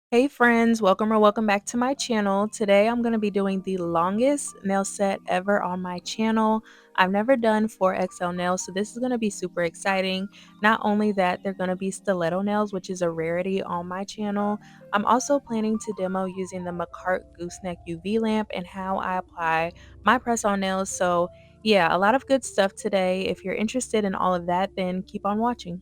Hey friends, welcome or welcome back to my channel. Today I'm going to be doing the longest nail set ever on my channel. I've never done 4XL nails, so this is going to be super exciting. Not only that, they're going to be stiletto nails, which is a rarity on my channel. I'm also planning to demo using the Makartt Gooseneck UV lamp and how I apply my press-on nails. So yeah, a lot of good stuff today. If you're interested in all of that, then keep on watching.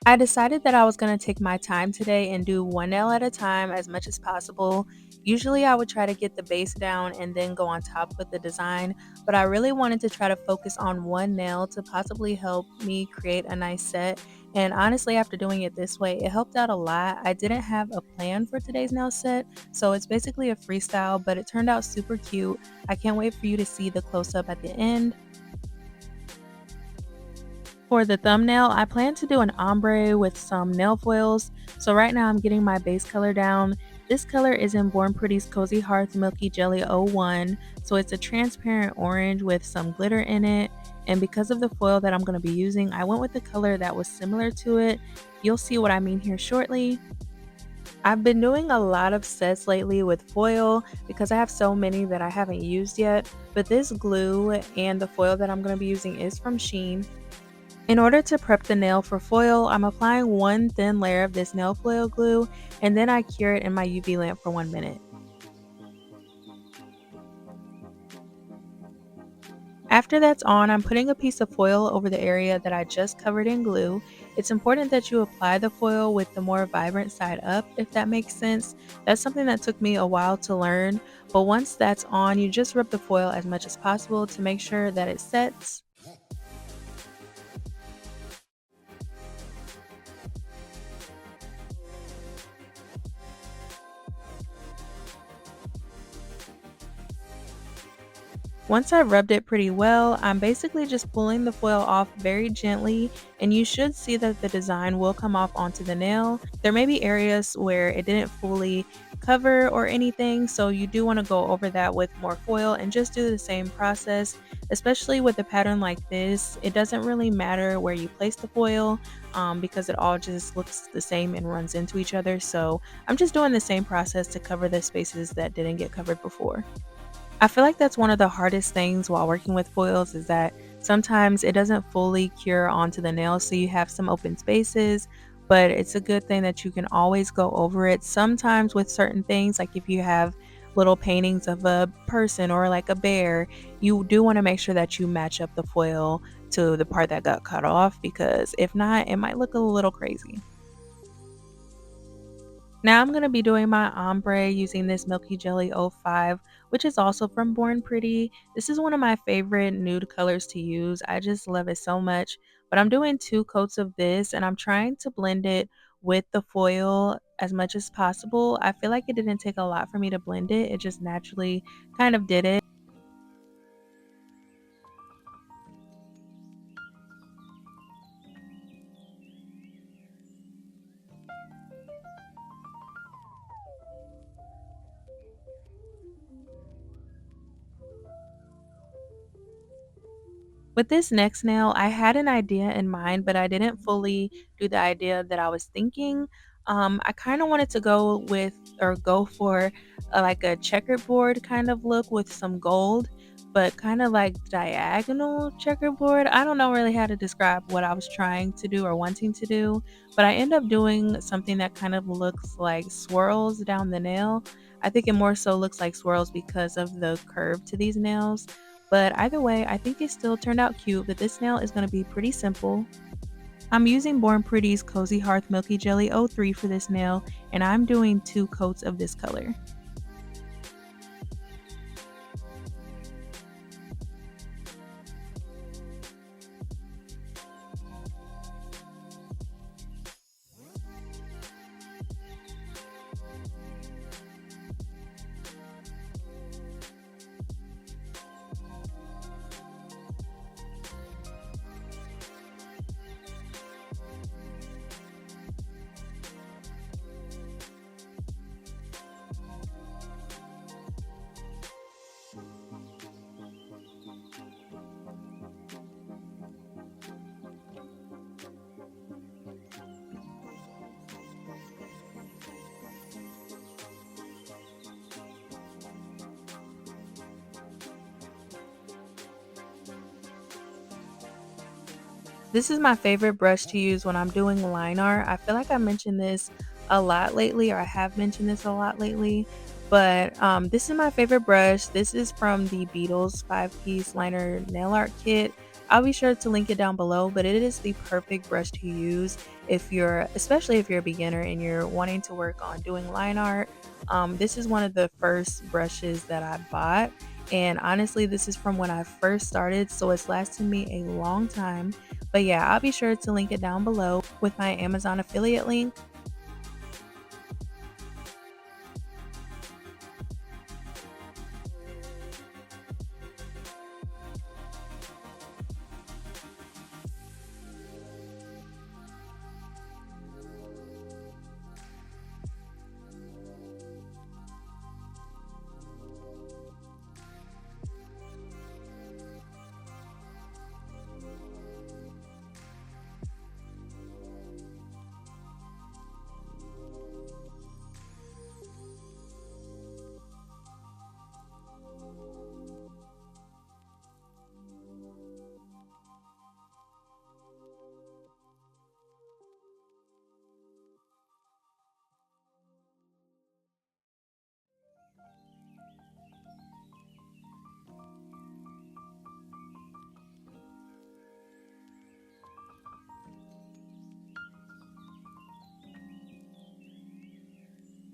I decided that I was going to take my time today and do one nail at a time as much as possible. Usually, I would try to get the base down and then go on top with the design, but I really wanted to try to focus on one nail to possibly help me create a nice set. And honestly, after doing it this way, it helped out a lot. I didn't have a plan for today's nail set, so it's basically a freestyle, but it turned out super cute. I can't wait for you to see the close up at the end. For the thumbnail, I plan to do an ombre with some nail foils. So right now I'm getting my base color down. This color is in Born Pretty's Cozy Hearth Milky Jelly 01. So it's a transparent orange with some glitter in it. And because of the foil that I'm going to be using, I went with the color that was similar to it. You'll see what I mean here shortly. I've been doing a lot of sets lately with foil because I have so many that I haven't used yet. But this glue and the foil that I'm going to be using is from Sheen. In order to prep the nail for foil, I'm applying one thin layer of this nail foil glue and then I cure it in my UV lamp for 1 minute. After that's on, I'm putting a piece of foil over the area that I just covered in glue. It's important that you apply the foil with the more vibrant side up, if that makes sense. That's something that took me a while to learn, but once that's on, you just rub the foil as much as possible to make sure that it sets. Once I've rubbed it pretty well, I'm basically just pulling the foil off very gently, and you should see that the design will come off onto the nail. There may be areas where it didn't fully cover or anything, so you do want to go over that with more foil and just do the same process. Especially with a pattern like this, it doesn't really matter where you place the foil because it all just looks the same and runs into each other. So I'm just doing the same process to cover the spaces that didn't get covered before. I feel like that's one of the hardest things while working with foils is that sometimes it doesn't fully cure onto the nail, so you have some open spaces, but it's a good thing that you can always go over it. Sometimes with certain things, like if you have little paintings of a person or like a bear, you do want to make sure that you match up the foil to the part that got cut off because if not, it might look a little crazy. Now I'm going to be doing my ombre using this Milky Jelly 05, which is also from Born Pretty. This is one of my favorite nude colors to use. I just love it so much. But I'm doing two coats of this and I'm trying to blend it with the foil as much as possible. I feel like it didn't take a lot for me to blend it. It just naturally kind of did it. With this next nail, I had an idea in mind, but I didn't fully do the idea that I was thinking. I kind of wanted to go with or go for like a checkerboard kind of look with some gold, but kind of like diagonal checkerboard. I don't know really how to describe what I was trying to do or wanting to do, but I end up doing something that kind of looks like swirls down the nail. I think it more so looks like swirls because of the curve to these nails. But either way, I think it still turned out cute, but this nail is going to be pretty simple. I'm using Born Pretty's Cozy Hearth Milky Jelly 03 for this nail, and I'm doing two coats of this color. This is my favorite brush to use when I'm doing line art. I feel like I mentioned this a lot lately, or I have mentioned this a lot lately, but this is my favorite brush. This is from the Beatles 5-piece liner nail art kit. I'll be sure to link it down below, but it is the perfect brush to use if you're, especially if you're a beginner and you're wanting to work on doing line art. This is one of the first brushes that I bought. And honestly, this is from when I first started, so it's lasted me a long time. But yeah, I'll be sure to link it down below with my Amazon affiliate link.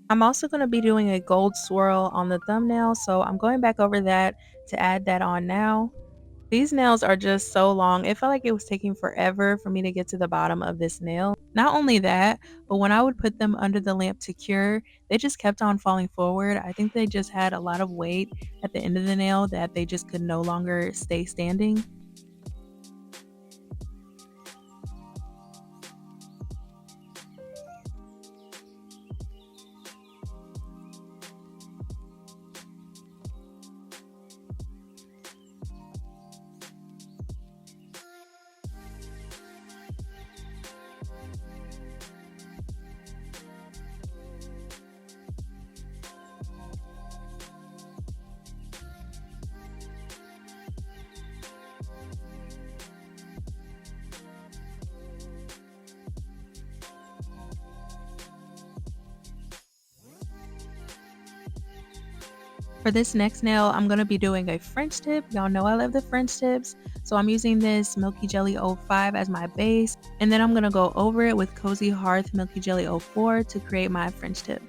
I'm also going to be doing a gold swirl on the thumbnail, so I'm going back over that to add that on now. These nails are just so long. It felt like it was taking forever for me to get to the bottom of this nail. Not only that, but when I would put them under the lamp to cure, they just kept on falling forward. I think they just had a lot of weight at the end of the nail that they just could no longer stay standing. For this next nail, I'm going to be doing a French tip. Y'all know I love the French tips. So I'm using this Milky Jelly 05 as my base. And then I'm going to go over it with Cozy Hearth Milky Jelly 04 to create my French tip.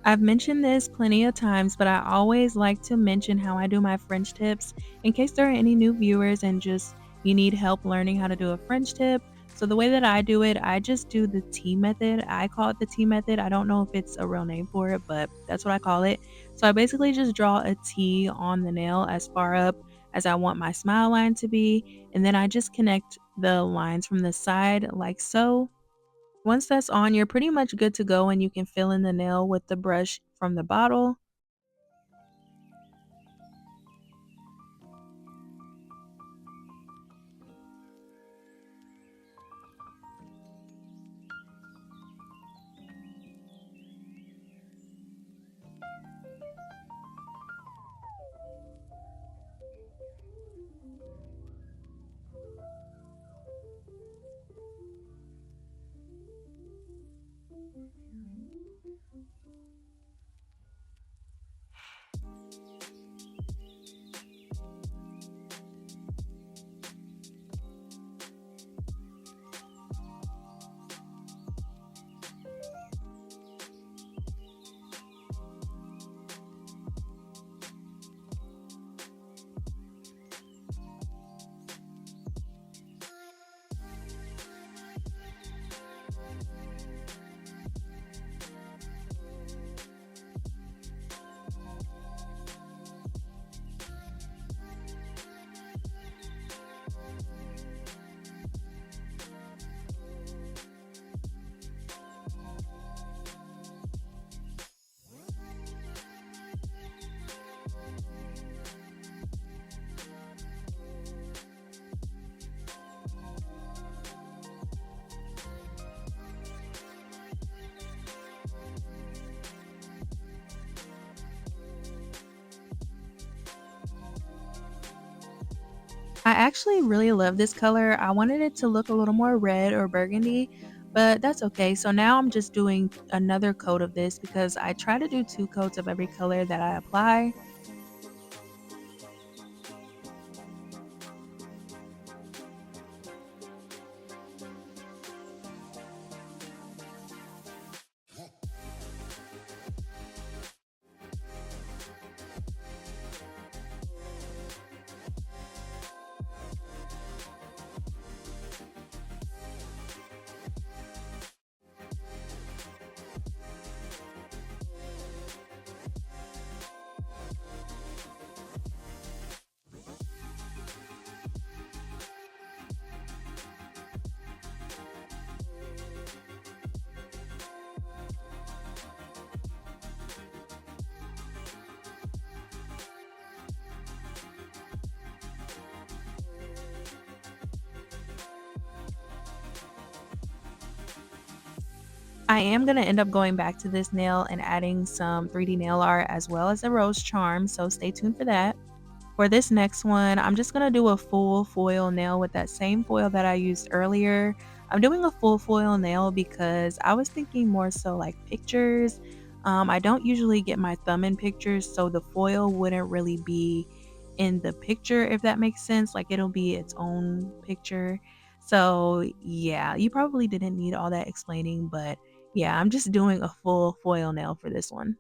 I've mentioned this plenty of times, but I always like to mention how I do my French tips in case there are any new viewers and just you need help learning how to do a French tip. So the way that I do it, I just do the T method. I call it the T method. I don't know if it's a real name for it, but that's what I call it. So I basically just draw a T on the nail as far up as I want my smile line to be, and then I just connect the lines from the side like so. Once that's on, you're pretty much good to go and you can fill in the nail with the brush from the bottle. I actually really love this color. I wanted it to look a little more red or burgundy, but that's okay. So now I'm just doing another coat of this because I try to do 2 coats of every color that I apply. I am gonna end up going back to this nail and adding some 3D nail art as well as a rose charm, so stay tuned for that. For this next one, I'm just gonna do a full foil nail with that same foil that I used earlier. I'm doing a full foil nail because I was thinking more so like pictures. I don't usually get my thumb in pictures, so the foil wouldn't really be in the picture, if that makes sense. Like it'll be its own picture. So yeah, you probably didn't need all that explaining, but yeah, I'm just doing a full foil nail for this one.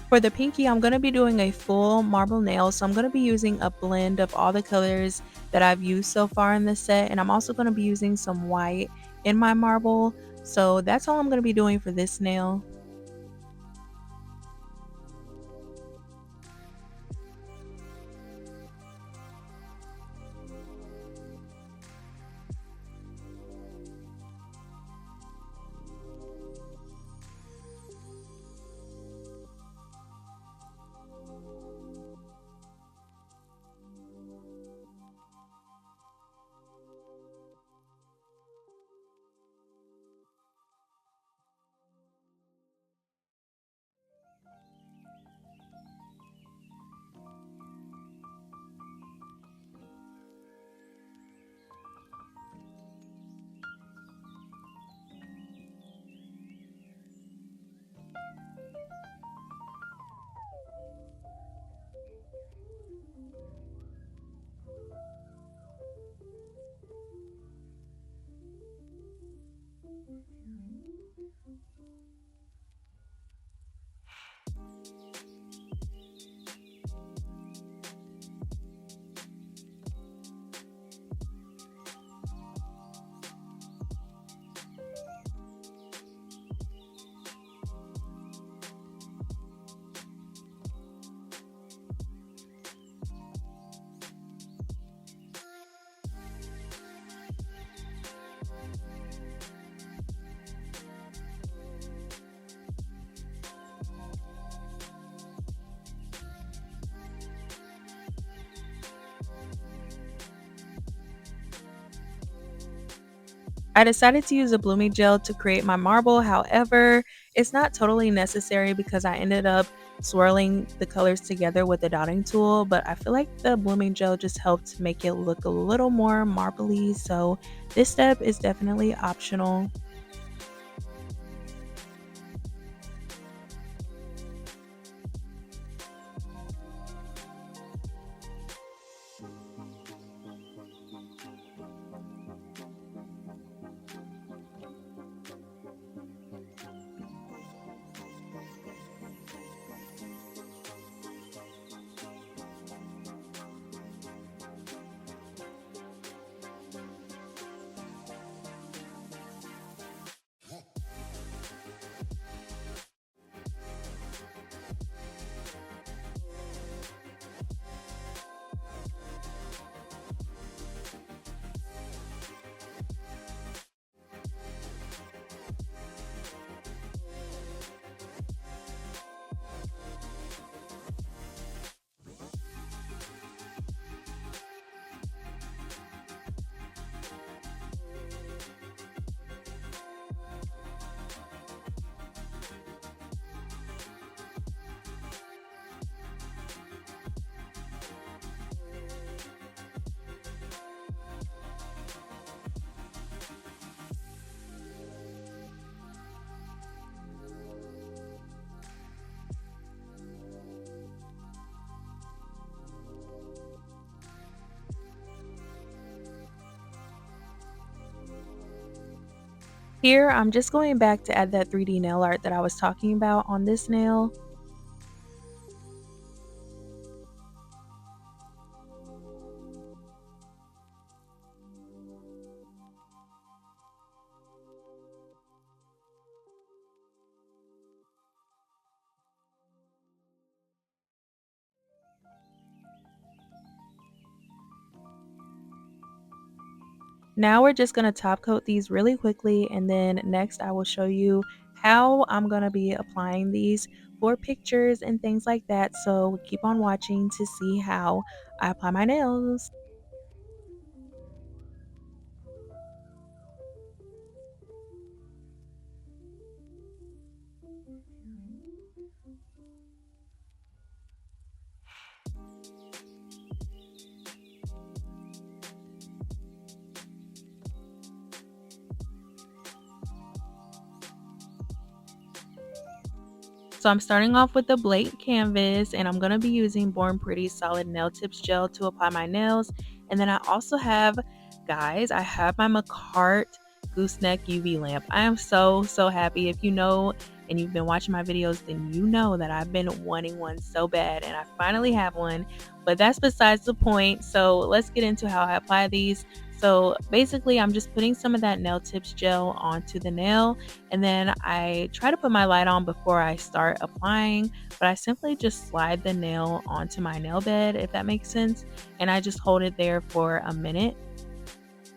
For the pinky, I'm gonna be doing a full marble nail, so I'm gonna be using a blend of all the colors that I've used so far in this set, and I'm also gonna be using some white in my marble. So that's all I'm gonna be doing for this nail. I decided to use a blooming gel to create my marble. However, it's not totally necessary because I ended up swirling the colors together with the dotting tool, but I feel like the blooming gel just helped make it look a little more marbly. So this step is definitely optional. Here, I'm just going back to add that 3D nail art that I was talking about on this nail. Now we're just going to top coat these really quickly, and then next I will show you how I'm going to be applying these for pictures and things like that. So keep on watching to see how I apply my nails. So I'm starting off with the blank canvas, and I'm going to be using Born Pretty Solid Nail Tips Gel to apply my nails. And then I also have, guys, I have my Makartt Gooseneck UV lamp. I am so happy. If you know and you've been watching my videos, then you know that I've been wanting one so bad, and I finally have one. But that's besides the point. So let's get into how I apply these. So basically, I'm just putting some of that nail tips gel onto the nail, and then I try to put my light on before I start applying, but I simply just slide the nail onto my nail bed, if that makes sense, and I just hold it there for a minute.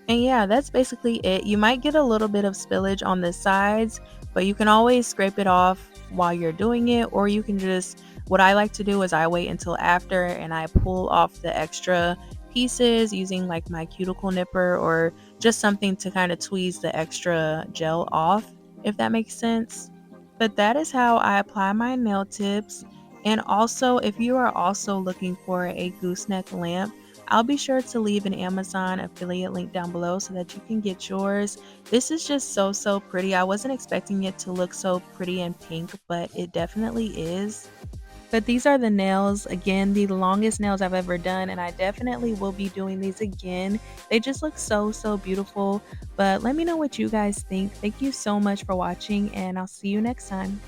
And yeah, that's basically it. You might get a little bit of spillage on the sides, but you can always scrape it off while you're doing it, or you can just, what I like to do is I wait until after and I pull off the extra pieces using like my cuticle nipper or just something to kind of tweeze the extra gel off, if that makes sense. But that is how I apply my nail tips. And also, if you are also looking for a gooseneck lamp, I'll be sure to leave an Amazon affiliate link down below so that you can get yours. This is just so pretty. I wasn't expecting it to look so pretty and pink, but it definitely is. But these are the nails, again, the longest nails I've ever done, and I definitely will be doing these again. They just look so, so beautiful, but let me know what you guys think. Thank you so much for watching, and I'll see you next time.